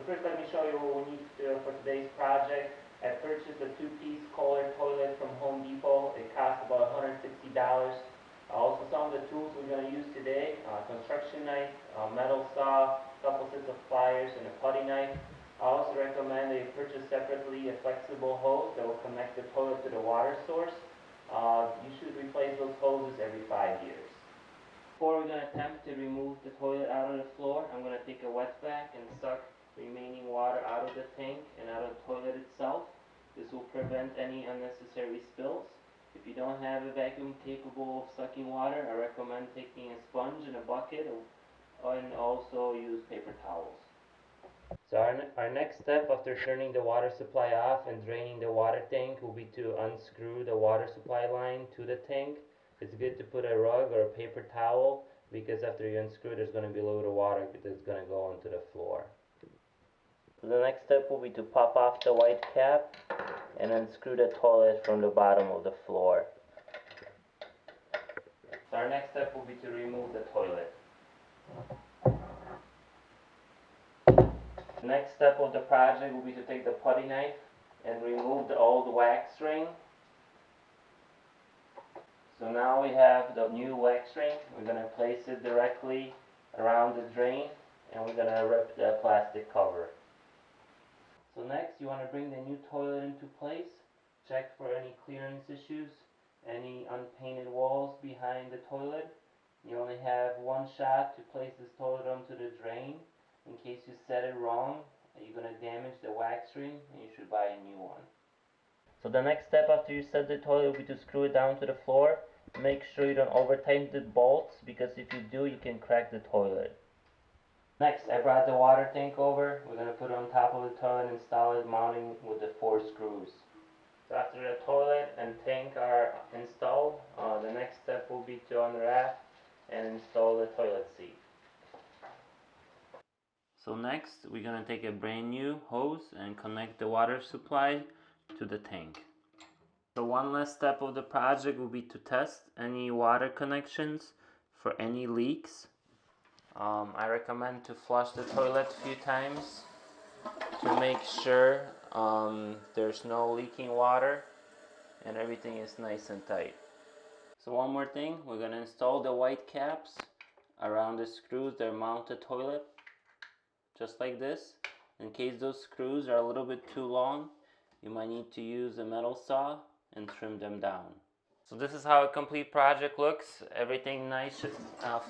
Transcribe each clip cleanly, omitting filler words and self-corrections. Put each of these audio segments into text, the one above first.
first let me show you what we need for today's project. I purchased a two-piece Kohler toilet from Home Depot. It cost about $160. Also some of the tools we're going to use today, construction knife, metal saw, a couple sets of pliers, and a putty knife. I also recommend that you purchase separately a flexible hose that will connect the toilet to the water source. You should replace those hoses every 5 years. Before we're going to attempt to remove the toilet out of the floor, I'm going to take a wet vac and suck remaining water out of the tank and out of the toilet itself. This will prevent any unnecessary spills. If you don't have a vacuum capable of sucking water, I recommend taking a sponge and a bucket and also use paper towels. So our next step after turning the water supply off and draining the water tank will be to unscrew the water supply line to the tank. It's good to put a rug or a paper towel because after you unscrew there's going to be a little bit of water that's going to go onto the floor. So the next step will be to pop off the white cap and unscrew the toilet from the bottom of the floor. So our next step will be to remove the toilet. The next step of the project will be to take the putty knife and remove the old wax ring. So now we have the new wax ring. We're going to place it directly around the drain and we're going to rip the plastic cover. So next you want to bring the new toilet into place. Check for any clearance issues, any unpainted walls behind the toilet. You only have one shot to place this toilet onto the drain. In case you set it wrong, you're going to damage the wax ring and you should buy a new one. So the next step after you set the toilet will be to screw it down to the floor. Make sure you don't over tighten the bolts because if you do, you can crack the toilet. Next, I brought the water tank over. We're going to put it on top of the toilet and install it mounting with the 4 screws. So after the toilet and tank are installed, the next step will be to unwrap and install the toilet seat. So next, we're going to take a brand new hose and connect the water supply to the tank. So one last step of the project will be to test any water connections for any leaks. I recommend to flush the toilet a few times to make sure there's no leaking water and everything is nice and tight. So one more thing, we're going to install the white caps around the screws that mount the toilet. Just like this. In case those screws are a little bit too long, you might need to use a metal saw and trim them down. So this is how a complete project looks. Everything nice,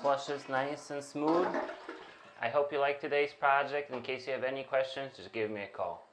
flushes nice and smooth. I hope you like today's project. In case you have any questions, just give me a call.